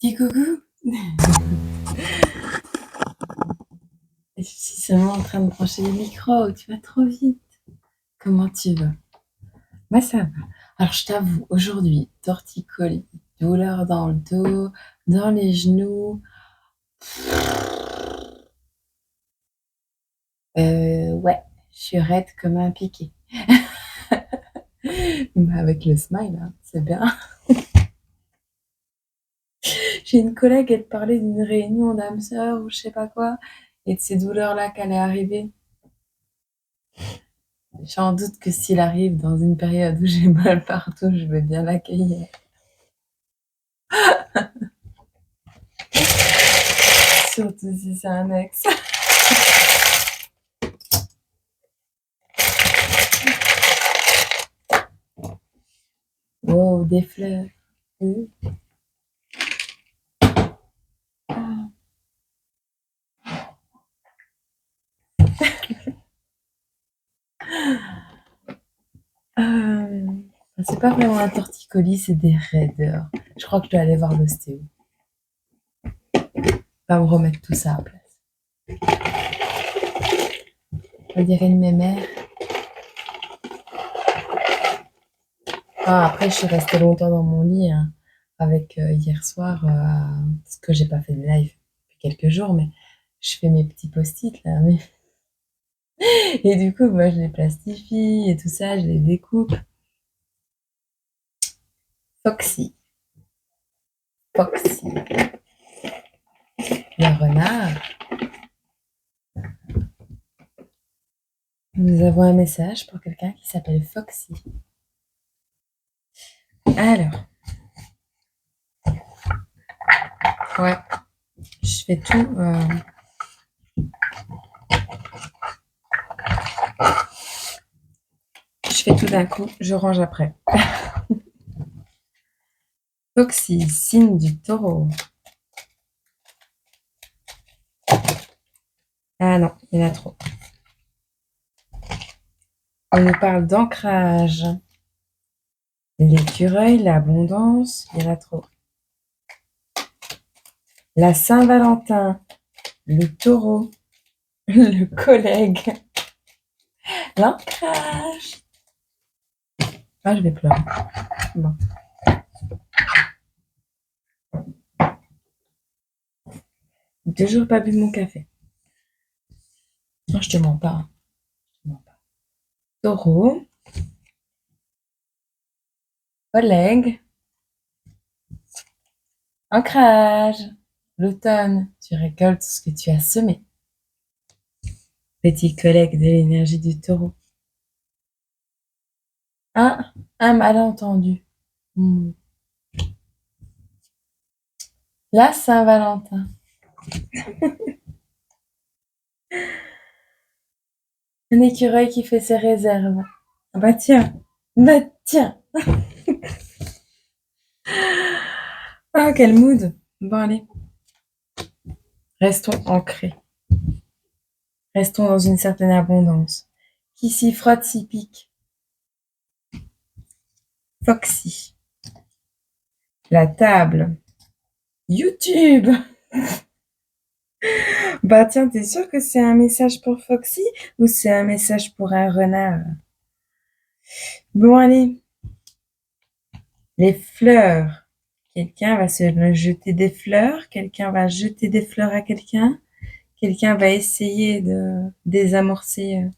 Dis coucou. Je suis seulement en train de brancher le micro. Tu vas trop vite. Comment tu vas? Moi, ça va. Alors, je t'avoue, aujourd'hui, torticolis, douleur dans le dos, dans les genoux. Ouais, je suis raide comme un piqué. Mais avec le smile, hein, c'est bien. J'ai une collègue, elle parlait d'une réunion d'âme sœur ou je sais pas quoi, et de ces douleurs-là qu'elle est arrivée. J'en doute que s'il arrive dans une période où j'ai mal partout, je vais bien l'accueillir. Surtout si c'est un ex. Wow, des fleurs. Oui. Euh, c'est pas vraiment un torticolis, c'est des raideurs. Je crois que je dois aller voir l'ostéo. Pas me remettre tout ça à place. On dirait une mémère. Ah, après, je suis restée longtemps dans mon lit, hein, avec hier soir, parce que j'ai pas fait de live depuis quelques jours, mais je fais mes petits post-it là. Et du coup, moi, je les plastifie et tout ça, je les découpe. Foxy, Foxy, le renard. Nous avons un message pour quelqu'un qui s'appelle Foxy. Alors, ouais, je fais tout. Je fais tout d'un coup, je range après. Foxy, signe du taureau. Ah non, il y en a trop. On nous parle d'ancrage. L'écureuil, l'abondance, il y en a trop. La Saint-Valentin, le taureau, le collègue, l'ancrage. Ah, je vais pleurer. Bon. 2 jours pas bu mon café. Non, je te mens pas, hein. Je te mens pas. Taureau, collègue, ancrage. L'automne, tu récoltes ce que tu as semé. Petit collègue de l'énergie du taureau. Un malentendu. Hmm. La Saint-Valentin. Un écureuil qui fait ses réserves. Ah bah tiens, bah tiens. Ah, quel mood. Bon, allez, restons ancrés. Restons dans une certaine abondance. Qui s'y frotte s'y pique. Foxy. La table. YouTube. Bah tiens, t'es sûr que c'est un message pour Foxy ou c'est un message pour un renard? Bon, allez. Les fleurs. Quelqu'un va se jeter des fleurs. Quelqu'un va jeter des fleurs à quelqu'un. Quelqu'un va essayer de désamorcer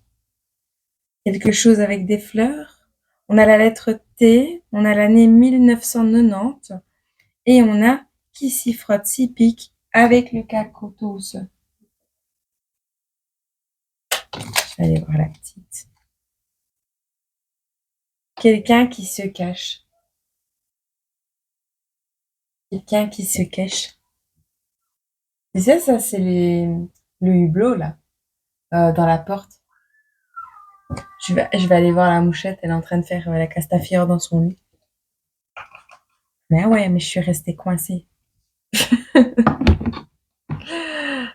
quelque chose avec des fleurs. On a la lettre T, on a l'année 1990 et on a qui s'y frotte s'y pique avec le cacotos. Je vais aller voir la petite. Quelqu'un qui se cache. Quelqu'un qui se cache. Et ça c'est le hublot là, dans la porte. Je vais aller voir la mouchette, elle est en train de faire la castafiore dans son lit. Mais ouais, mais je suis restée coincée.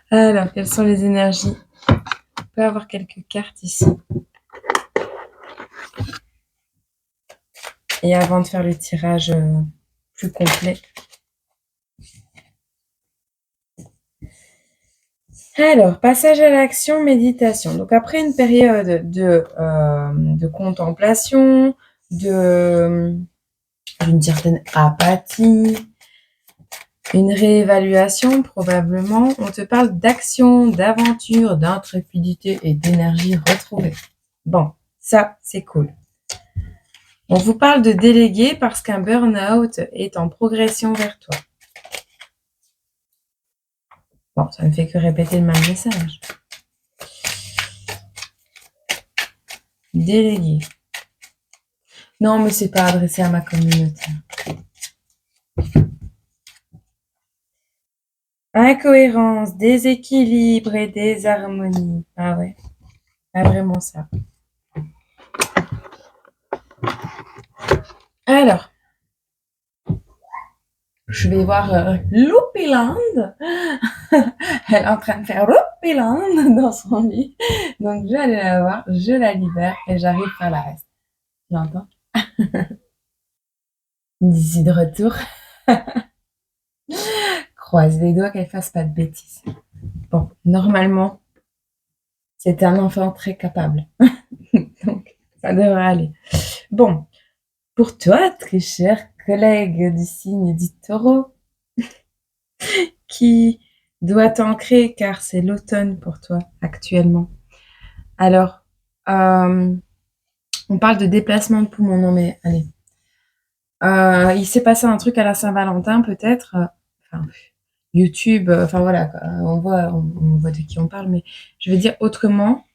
Alors, quelles sont les énergies? On peut avoir quelques cartes ici. Et avant de faire le tirage plus complet, Alors, passage à l'action, méditation. Donc, après une période de contemplation, d'une certaine apathie, une réévaluation probablement, on te parle d'action, d'aventure, d'intrépidité et d'énergie retrouvée. Bon, ça, c'est cool. On vous parle de déléguer parce qu'un burn-out est en progression vers toi. Bon, ça ne fait que répéter le même message. Déléguer. Non, mais c'est pas adressé à ma communauté. Incohérence, déséquilibre et désharmonie. Ah ouais, pas vraiment ça. Alors, je vais voir Loupiland. Elle est en train de faire Loupiland dans son lit. Donc, je vais aller la voir, je la libère et j'arrive faire la reste. Tu l'entends? D'ici de retour. Croise les doigts qu'elle fasse pas de bêtises. Bon, normalement, c'est un enfant très capable. Donc, ça devrait aller. Bon, pour toi, très cher collègue du signe du taureau, qui doit t'ancrer car c'est l'automne pour toi actuellement. Alors, on parle de déplacement de poumon. Non mais, allez. Il s'est passé un truc à la Saint-Valentin peut-être. Enfin, YouTube, enfin voilà, on voit de qui on parle, mais je veux dire autrement,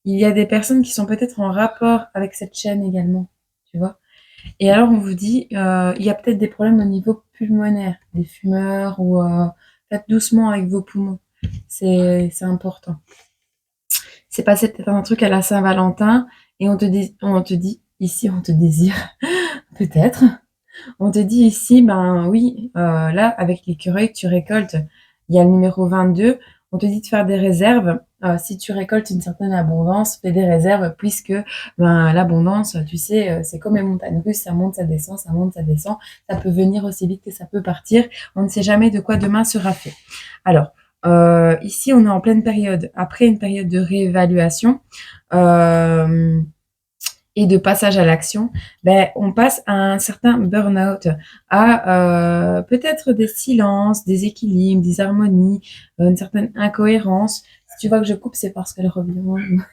il y a des personnes qui sont peut-être en rapport avec cette chaîne également, tu vois. Et alors on vous dit, il y a peut-être des problèmes au niveau pulmonaire, des fumeurs ou faites doucement avec vos poumons, c'est important. C'est passé peut-être un truc à la Saint-Valentin et on te dit, ici on te désire, peut-être. On te dit ici, ben oui, là, avec l'écureuil que tu récoltes, il y a le numéro 22, on te dit de faire des réserves. Si tu récoltes une certaine abondance, fais des réserves, puisque ben, l'abondance, tu sais, c'est comme les montagnes russes, ça monte, ça descend, ça monte, ça descend. Ça peut venir aussi vite que ça peut partir. On ne sait jamais de quoi demain sera fait. Alors, ici, on est en pleine période, après une période de réévaluation. Et de passage à l'action, ben, on passe à un certain burn-out, à peut-être des silences, des équilibres, des harmonies, une certaine incohérence. Si tu vois que je coupe, c'est parce qu'elle revient.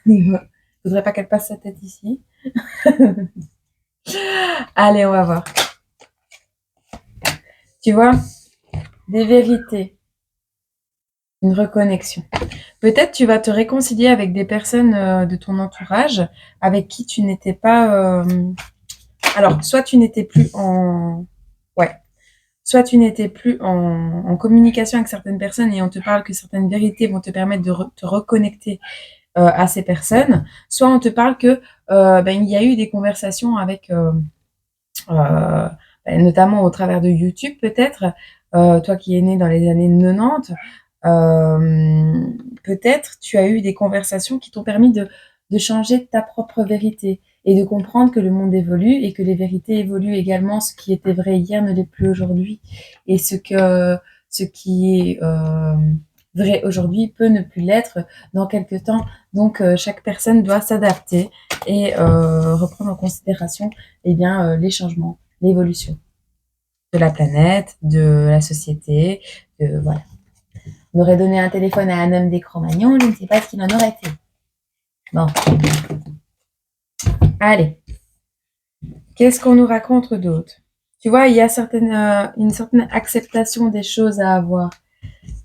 Je voudrais pas qu'elle passe sa tête ici. Allez, on va voir. Tu vois, des vérités, une reconnexion. Peut-être tu vas te réconcilier avec des personnes de ton entourage avec qui tu n'étais pas... Alors, soit tu n'étais plus en... Ouais. Soit tu n'étais plus en communication avec certaines personnes et on te parle que certaines vérités vont te permettre de te reconnecter à ces personnes, soit on te parle que ben, il y a eu des conversations avec, ben, notamment au travers de YouTube peut-être, toi qui es né dans les années 90, peut-être tu as eu des conversations qui t'ont permis de changer ta propre vérité et de comprendre que le monde évolue et que les vérités évoluent également. Ce qui était vrai hier ne l'est plus aujourd'hui. Et ce qui est vrai aujourd'hui peut ne plus l'être dans quelques temps. Donc, chaque personne doit s'adapter et reprendre en considération eh bien, les changements, l'évolution de la planète, de la société, voilà. On aurait donné un téléphone à un homme des Cro-Magnons, je ne sais pas ce qu'il en aurait fait. Bon. Allez. Qu'est-ce qu'on nous raconte d'autre? Tu vois, il y a une certaine acceptation des choses à avoir.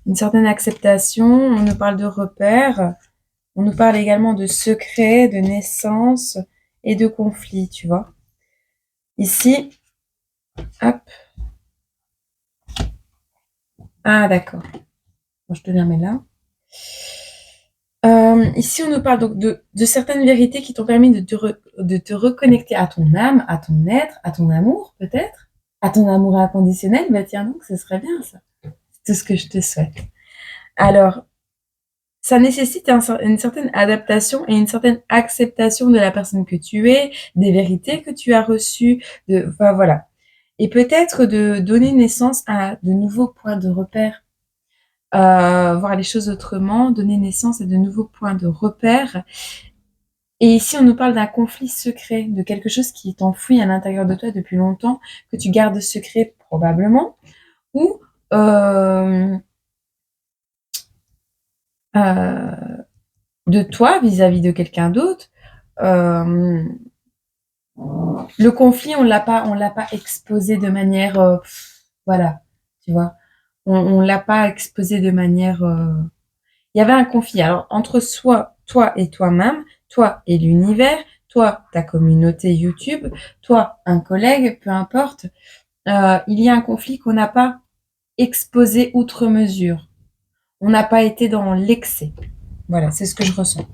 Une certaine acceptation, on nous parle de repères, on nous parle également de secrets, de naissance et de conflits, tu vois. Ici, hop. Ah, d'accord. Bon, je te la mets là. Ici, on nous parle donc de certaines vérités qui t'ont permis de te reconnecter à ton âme, à ton être, à ton amour, peut-être, à ton amour inconditionnel. Bah tiens donc, ce serait bien ça. C'est tout ce que je te souhaite. Alors, ça nécessite une certaine adaptation et une certaine acceptation de la personne que tu es, des vérités que tu as reçues, enfin voilà. Et peut-être de donner naissance à de nouveaux points de repère. voir les choses autrement, donner naissance à de nouveaux points de repère. Et ici, on nous parle d'un conflit secret, de quelque chose qui est enfoui à l'intérieur de toi depuis longtemps, que tu gardes secret probablement, ou de toi vis-à-vis de quelqu'un d'autre. Le conflit, on l'a pas exposé de manière, voilà, tu vois. On l'a pas exposé de manière. Il y avait un conflit. Alors entre toi et toi-même, toi et l'univers, toi ta communauté YouTube, toi un collègue, peu importe. Il y a un conflit qu'on n'a pas exposé outre mesure. On n'a pas été dans l'excès. Voilà, c'est ce que je ressens.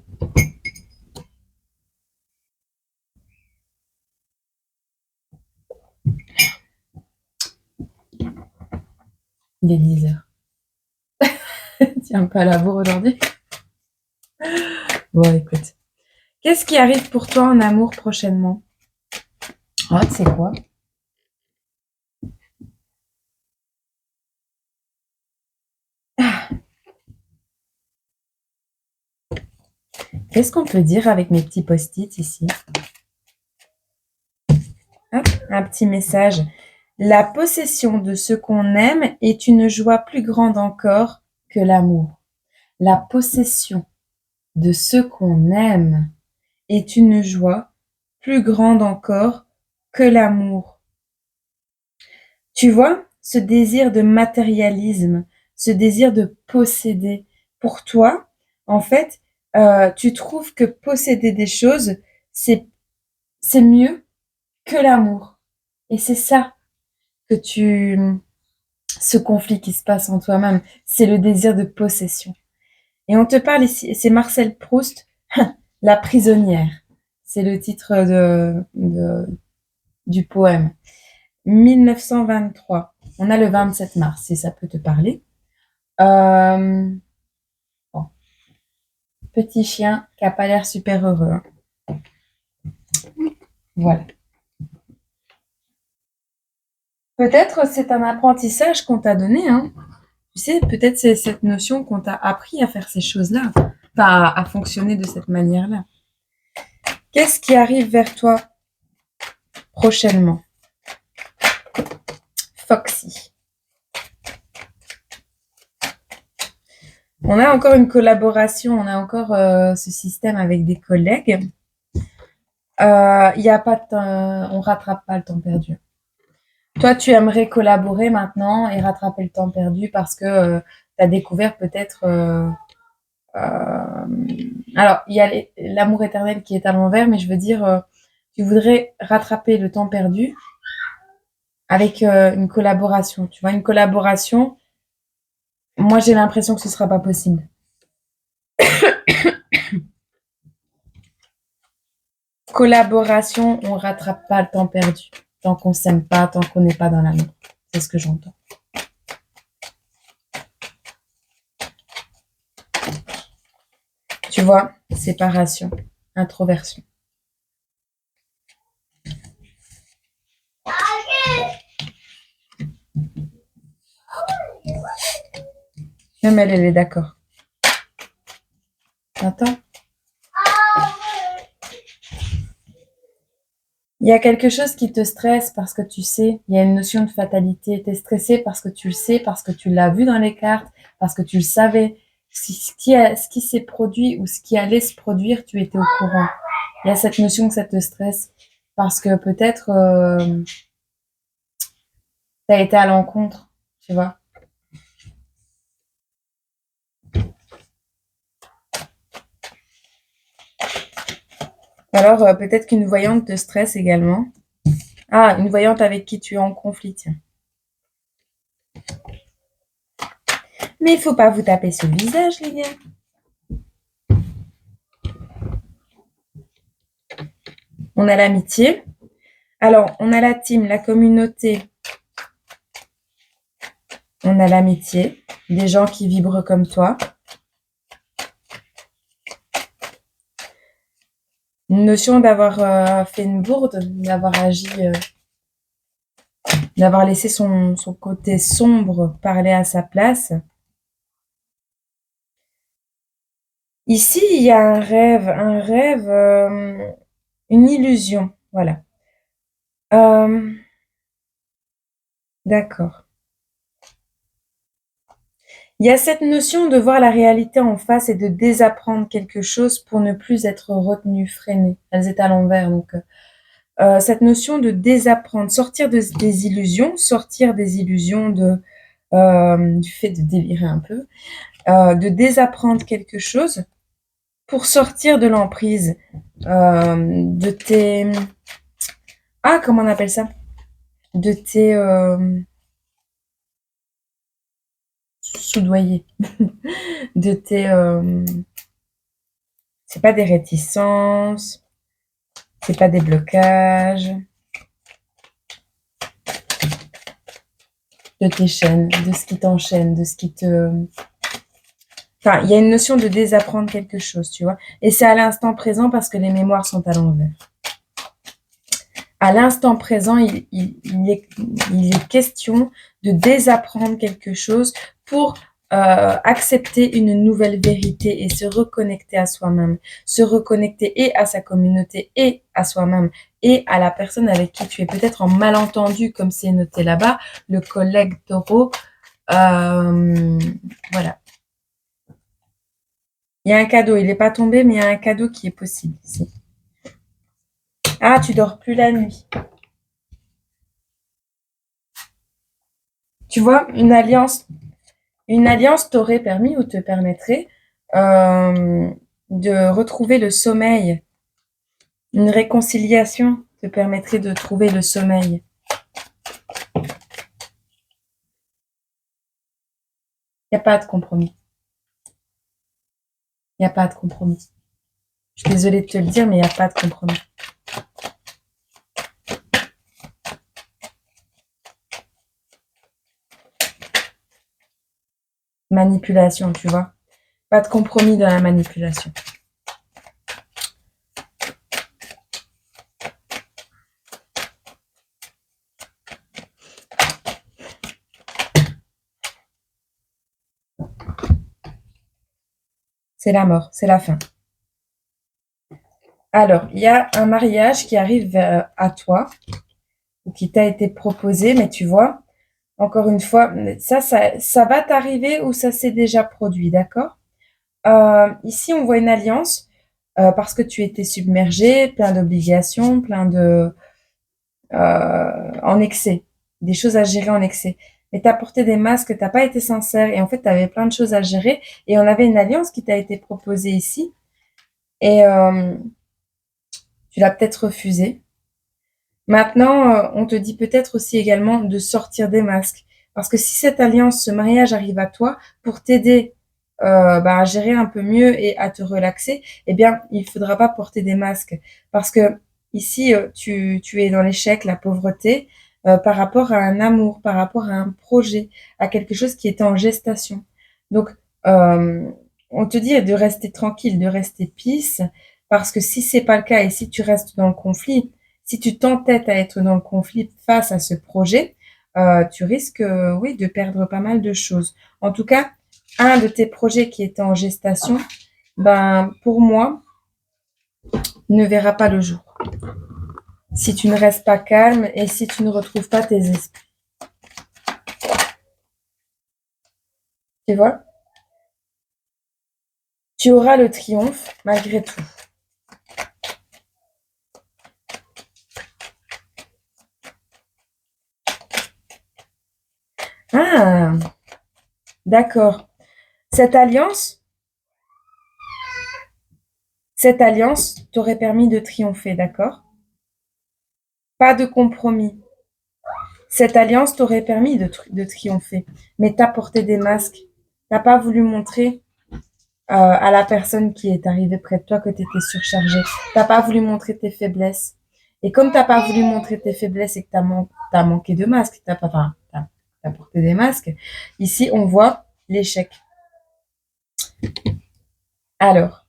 Il est 10 heures. Tu es un peu à la bourre aujourd'hui. Bon, écoute. Qu'est-ce qui arrive pour toi en amour prochainement? Ah, c'est quoi? Qu'est-ce qu'on peut dire avec mes petits post-it ici? Hop, un petit message. La possession de ce qu'on aime est une joie plus grande encore que l'amour. La possession de ce qu'on aime est une joie plus grande encore que l'amour. Tu vois, ce désir de matérialisme, ce désir de posséder, pour toi, en fait, tu trouves que posséder des choses, c'est mieux que l'amour. Et c'est ça que ce conflit qui se passe en toi-même, c'est le désir de possession. Et on te parle ici, c'est Marcel Proust, La prisonnière. C'est le titre du poème. 1923. On a le 27 mars, si ça peut te parler. Bon. Petit chien qui n'a pas l'air super heureux. Hein. Voilà. Peut-être c'est un apprentissage qu'on t'a donné. Hein. Tu sais, peut-être c'est cette notion qu'on t'a appris à faire ces choses-là. Enfin, à fonctionner de cette manière-là. Qu'est-ce qui arrive vers toi prochainement? Foxy. On a encore une collaboration, on a encore ce système avec des collègues. Y a pas on rattrape pas le temps perdu. Toi, tu aimerais collaborer maintenant et rattraper le temps perdu parce que tu as découvert peut-être. Alors, il y a l'amour éternel qui est à l'envers, mais je veux dire, tu voudrais rattraper le temps perdu avec une collaboration. Tu vois, une collaboration, moi j'ai l'impression que ce sera pas possible. Collaboration, on rattrape pas le temps perdu. Tant qu'on s'aime pas, tant qu'on n'est pas dans l'amour. C'est ce que j'entends. Tu vois, séparation, introversion. Même elle, elle est d'accord. Attends. Il y a quelque chose qui te stresse parce que tu sais, il y a une notion de fatalité. Tu es stressé parce que tu le sais, parce que tu l'as vu dans les cartes, parce que tu le savais. Ce qui s'est produit ou ce qui allait se produire, tu étais au courant. Il y a cette notion que ça te stresse parce que peut-être tu as été à l'encontre, tu vois. Alors peut-être qu'une voyante te stresse également. Ah, une voyante avec qui tu es en conflit, tiens. Mais il faut pas vous taper sur le visage, les gars. On a l'amitié. Alors, on a la team, la communauté. On a l'amitié, des gens qui vibrent comme toi. Une notion d'avoir fait une bourde, d'avoir agi, d'avoir laissé son côté sombre parler à sa place. Ici, il y a un rêve, une illusion, voilà. D'accord. Il y a cette notion de voir la réalité en face et de désapprendre quelque chose pour ne plus être retenu, freiné. Elles étaient à l'envers, donc cette notion de désapprendre, sortir des illusions du fait de délirer un peu, de désapprendre quelque chose pour sortir de l'emprise, de tes... Ah, comment on appelle ça? De tes soudoyers, de tes... c'est pas des réticences, c'est pas des blocages, de tes chaînes, de ce qui t'enchaîne, de ce qui te... Enfin, il y a une notion de désapprendre quelque chose, tu vois. Et c'est à l'instant présent parce que les mémoires sont à l'envers. À l'instant présent, il est question de désapprendre quelque chose pour accepter une nouvelle vérité et se reconnecter à soi-même. Se reconnecter et à sa communauté et à soi-même et à la personne avec qui tu es peut-être en malentendu, comme c'est noté là-bas, le collègue taureau. Voilà. Il y a un cadeau, il n'est pas tombé, mais il y a un cadeau qui est possible ici. Ah, tu dors plus la nuit. Tu vois, une alliance t'aurait permis ou te permettrait de retrouver le sommeil. Une réconciliation te permettrait de trouver le sommeil. Il n'y a pas de compromis. Il n'y a pas de compromis. Je suis désolée de te le dire, mais il n'y a pas de compromis. Manipulation, tu vois. Pas de compromis dans la manipulation. C'est la mort, c'est la fin. Alors, il y a un mariage qui arrive à toi, ou qui t'a été proposé, mais tu vois, encore une fois, ça va t'arriver ou ça s'est déjà produit, d'accord? Ici, on voit une alliance parce que tu étais submergé, plein d'obligations, en excès, des choses à gérer en excès. Mais tu as porté des masques, tu n'as pas été sincère et en fait, tu avais plein de choses à gérer et on avait une alliance qui t'a été proposée ici et tu l'as peut-être refusée. Maintenant, on te dit peut-être aussi également de sortir des masques. Parce que si cette alliance, ce mariage arrive à toi pour t'aider à gérer un peu mieux et à te relaxer, eh bien, il faudra pas porter des masques. Parce que ici, tu es dans l'échec, la pauvreté, par rapport à un amour, par rapport à un projet, à quelque chose qui était en gestation. Donc, euh, on te dit de rester tranquille, de rester peace, parce que si c'est pas le cas et si tu restes dans le conflit, si tu t'entêtes à être dans le conflit face à ce projet, tu risques, oui, de perdre pas mal de choses. En tout cas, un de tes projets qui était en gestation, ben, pour moi, ne verra pas le jour. Si tu ne restes pas calme et si tu ne retrouves pas tes esprits. Tu vois? Tu auras le triomphe malgré tout. Ah, d'accord. Cette alliance, cette alliance t'aurait permis de triompher, d'accord? Pas de compromis. Cette alliance t'aurait permis de triompher, mais t'as porté des masques. T'as pas voulu montrer à la personne qui est arrivée près de toi que tu étais surchargée. T'as pas voulu montrer tes faiblesses. Et comme t'as pas voulu montrer tes faiblesses et que t'as manqué de masques, t'as porté des masques, ici on voit l'échec. Alors,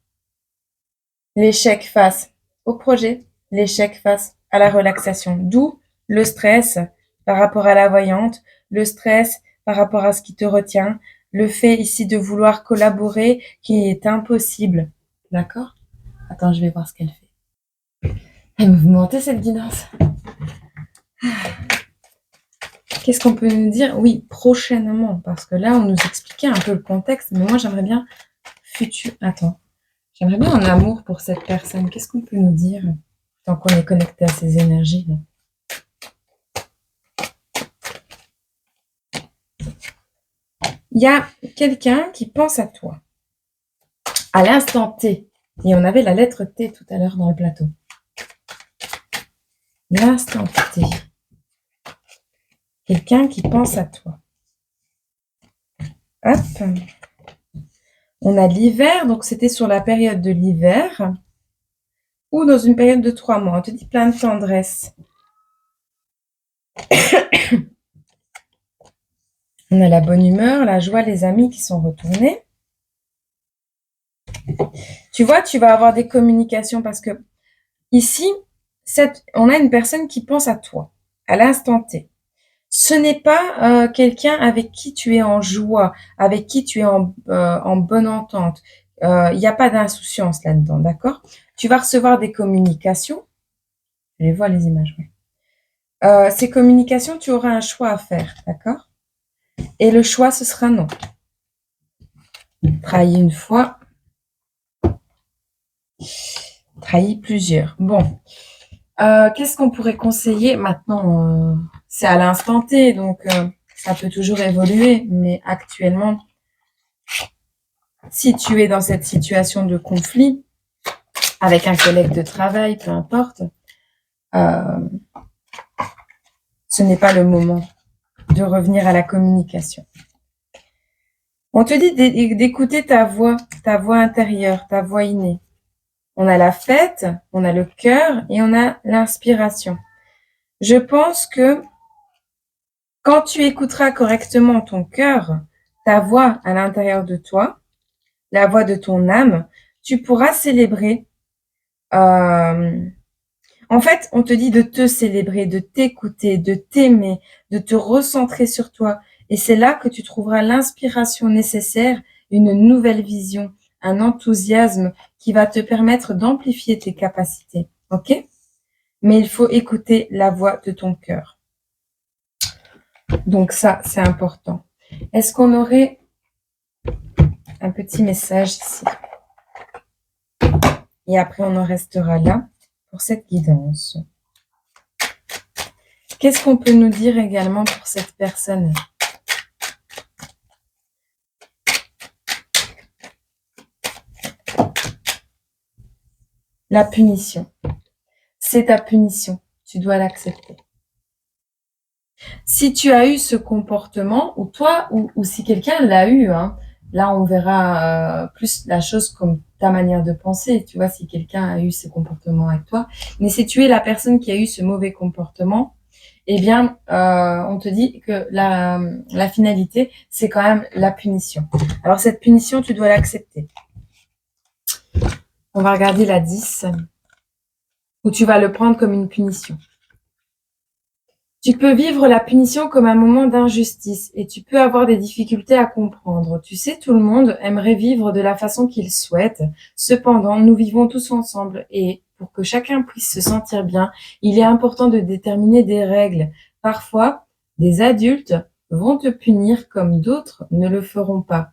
l'échec face au projet, l'échec face à la relaxation. D'où le stress par rapport à la voyante, le stress par rapport à ce qui te retient, le fait ici de vouloir collaborer qui est impossible. D'accord? Attends, je vais voir ce qu'elle fait. Elle est mouvementée, cette guidance. Qu'est-ce qu'on peut nous dire? Oui, prochainement, parce que là, on nous expliquait un peu le contexte, mais moi, j'aimerais bien futur. Attends. J'aimerais bien un amour pour cette personne. Qu'est-ce qu'on peut nous dire tant qu'on est connecté à ces énergies là? Il y a quelqu'un qui pense à toi à l'instant T. Et on avait la lettre T tout à l'heure dans le plateau. L'instant T. Quelqu'un qui pense à toi. Hop. On a l'hiver, donc c'était sur la période de l'hiver. Ou dans une période de 3 mois. On te dit plein de tendresse. On a la bonne humeur, la joie, les amis qui sont retournés. Tu vois, tu vas avoir des communications parce que ici, on a une personne qui pense à toi, à l'instant T. Ce n'est pas quelqu'un avec qui tu es en joie, avec qui tu es en bonne entente. Il n'y a pas d'insouciance là-dedans, d'accord? Tu vas recevoir des communications. Je les vois, les images, oui. Ces communications, tu auras un choix à faire, d'accord? Et le choix, ce sera non. Trahi une fois. Trahi plusieurs. Bon. Qu'est-ce qu'on pourrait conseiller maintenant? C'est à l'instant T, donc ça peut toujours évoluer. Mais actuellement, si tu es dans cette situation de conflit avec un collègue de travail, peu importe, ce n'est pas le moment de revenir à la communication. On te dit d'écouter ta voix intérieure, ta voix innée. On a la fête, on a le cœur et on a l'inspiration. Je pense que quand tu écouteras correctement ton cœur, ta voix à l'intérieur de toi, la voix de ton âme, tu pourras célébrer. En fait, on te dit de te célébrer, de t'écouter, de t'aimer, de te recentrer sur toi. Et c'est là que tu trouveras l'inspiration nécessaire, une nouvelle vision, un enthousiasme qui va te permettre d'amplifier tes capacités. OK? Mais il faut écouter la voix de ton cœur. Donc ça, c'est important. Est-ce qu'on aurait un petit message ici? Et après, on en restera là pour cette guidance. Qu'est-ce qu'on peut nous dire également pour cette personne? La punition. C'est ta punition. Tu dois l'accepter. Si tu as eu ce comportement, ou toi, ou si quelqu'un l'a eu, hein, là on verra plus la chose comme ta manière de penser, tu vois, si quelqu'un a eu ce comportement avec toi. Mais si tu es la personne qui a eu ce mauvais comportement, eh bien, on te dit que la finalité, c'est quand même la punition. Alors cette punition, tu dois l'accepter. On va regarder la 10, où tu vas le prendre comme une punition. Tu peux vivre la punition comme un moment d'injustice et tu peux avoir des difficultés à comprendre. Tu sais, tout le monde aimerait vivre de la façon qu'il souhaite. Cependant, nous vivons tous ensemble et pour que chacun puisse se sentir bien, il est important de déterminer des règles. Parfois, des adultes vont te punir comme d'autres ne le feront pas.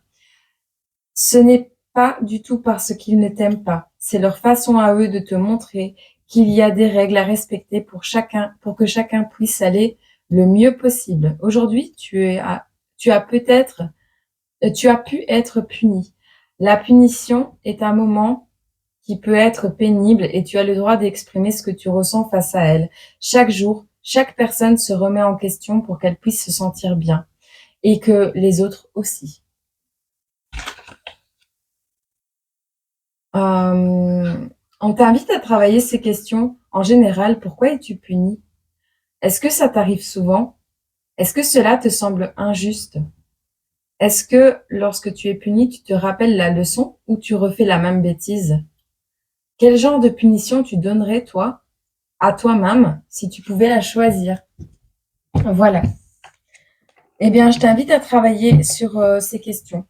Ce n'est pas du tout parce qu'ils ne t'aiment pas. C'est leur façon à eux de te montrer qu'il y a des règles à respecter pour que chacun puisse aller le mieux possible. Aujourd'hui, tu as pu être puni. La punition est un moment qui peut être pénible et tu as le droit d'exprimer ce que tu ressens face à elle. Chaque jour, chaque personne se remet en question pour qu'elle puisse se sentir bien et que les autres aussi. On t'invite à travailler ces questions. En général, pourquoi es-tu puni? Est-ce que ça t'arrive souvent? Est-ce que cela te semble injuste? Est-ce que lorsque tu es puni, tu te rappelles la leçon ou tu refais la même bêtise? Quel genre de punition tu donnerais, toi, à toi-même, si tu pouvais la choisir? Voilà. Eh bien, je t'invite à travailler sur ces questions.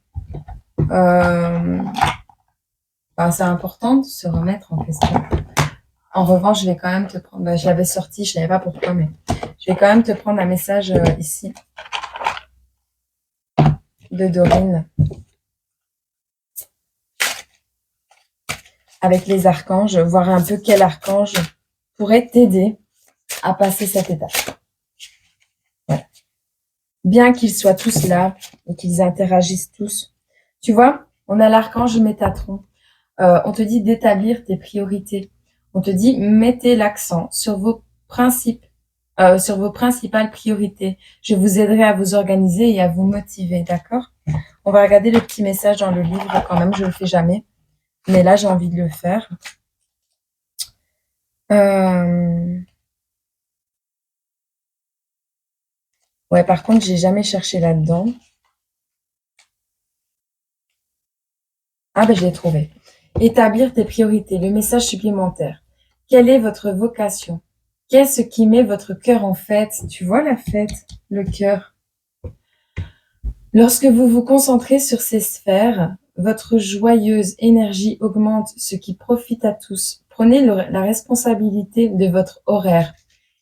C'est important de se remettre en question. En revanche, je vais quand même te prendre... je l'avais sorti, je ne savais pas pourquoi, mais je vais quand même te prendre un message ici de Dorine. Avec les archanges, voir un peu quel archange pourrait t'aider à passer cette étape. Voilà. Bien qu'ils soient tous là et qu'ils interagissent tous. Tu vois, on a l'archange Métatron. On te dit d'établir tes priorités. On te dit mettez l'accent sur vos principes, sur vos principales priorités. Je vous aiderai à vous organiser et à vous motiver, d'accord? On va regarder le petit message dans le livre quand même, je le fais jamais. Mais là, j'ai envie de le faire. Ouais, par contre, j'ai jamais cherché là-dedans. Ah ben, je l'ai trouvé. Établir tes priorités, le message supplémentaire. Quelle est votre vocation? Qu'est-ce qui met votre cœur en fête? Tu vois la fête, le cœur. Lorsque vous vous concentrez sur ces sphères, votre joyeuse énergie augmente, ce qui profite à tous. Prenez la responsabilité de votre horaire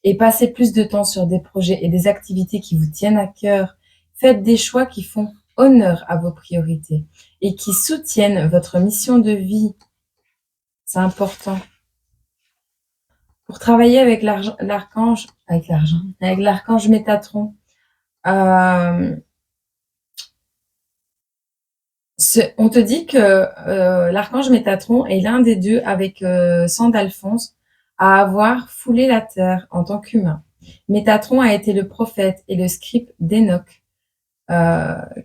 et passez plus de temps sur des projets et des activités qui vous tiennent à cœur. Faites des choix qui font honneur à vos priorités et qui soutiennent votre mission de vie. C'est important. Pour travailler avec l'archange Métatron, on te dit que l'archange Métatron est l'un des deux avec Saint Alphonse à avoir foulé la terre en tant qu'humain. Métatron a été le prophète et le scribe d'Enoch,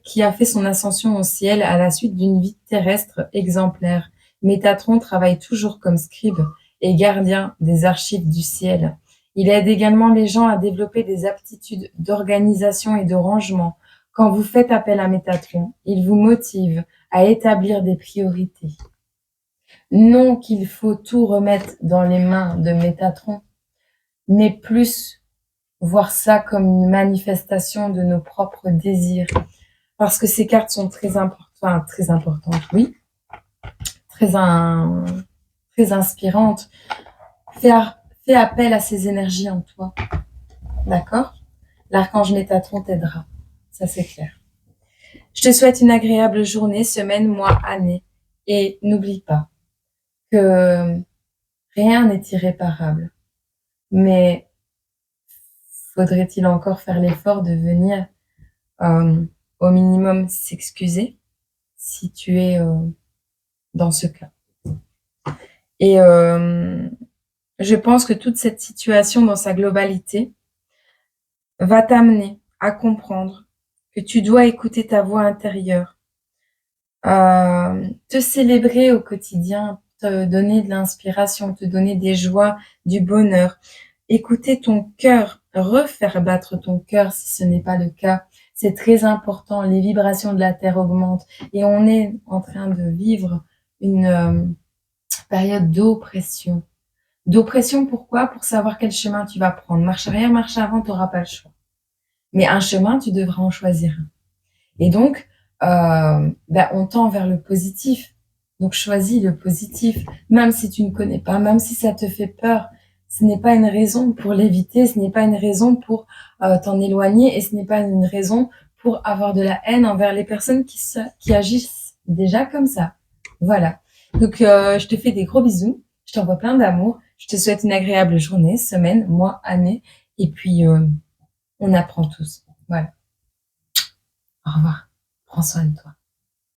qui a fait son ascension au ciel à la suite d'une vie terrestre exemplaire. Métatron travaille toujours comme scribe et gardien des archives du ciel. Il aide également les gens à développer des aptitudes d'organisation et de rangement. Quand vous faites appel à Métatron, il vous motive à établir des priorités. Non qu'il faut tout remettre dans les mains de Métatron, mais plus voir ça comme une manifestation de nos propres désirs. Parce que ces cartes sont très importantes, oui, très inspirantes. Fais appel à ces énergies en toi, d'accord? L'archange Métatron t'aidera, ça c'est clair. Je te souhaite une agréable journée, semaine, mois, année. Et n'oublie pas que rien n'est irréparable. Mais faudrait-il encore faire l'effort de venir au minimum s'excuser si tu es dans ce cas. Et je pense que toute cette situation dans sa globalité va t'amener à comprendre que tu dois écouter ta voix intérieure, te célébrer au quotidien, te donner de l'inspiration, te donner des joies, du bonheur, écouter ton cœur, refaire battre ton cœur si ce n'est pas le cas. C'est très important, les vibrations de la Terre augmentent et on est en train de vivre une période d'oppression. D'oppression, pourquoi? Pour savoir quel chemin tu vas prendre. Marche arrière, marche avant, tu n'auras pas le choix. Mais un chemin, tu devras en choisir un. Et donc, on tend vers le positif. Donc, choisis le positif, même si tu ne connais pas, même si ça te fait peur. Ce n'est pas une raison pour l'éviter, ce n'est pas une raison pour t'en éloigner et ce n'est pas une raison pour avoir de la haine envers les personnes qui agissent déjà comme ça. Voilà. Donc, je te fais des gros bisous. Je t'envoie plein d'amour. Je te souhaite une agréable journée, semaine, mois, année. Et puis, on apprend tous. Voilà. Au revoir. Prends soin de toi.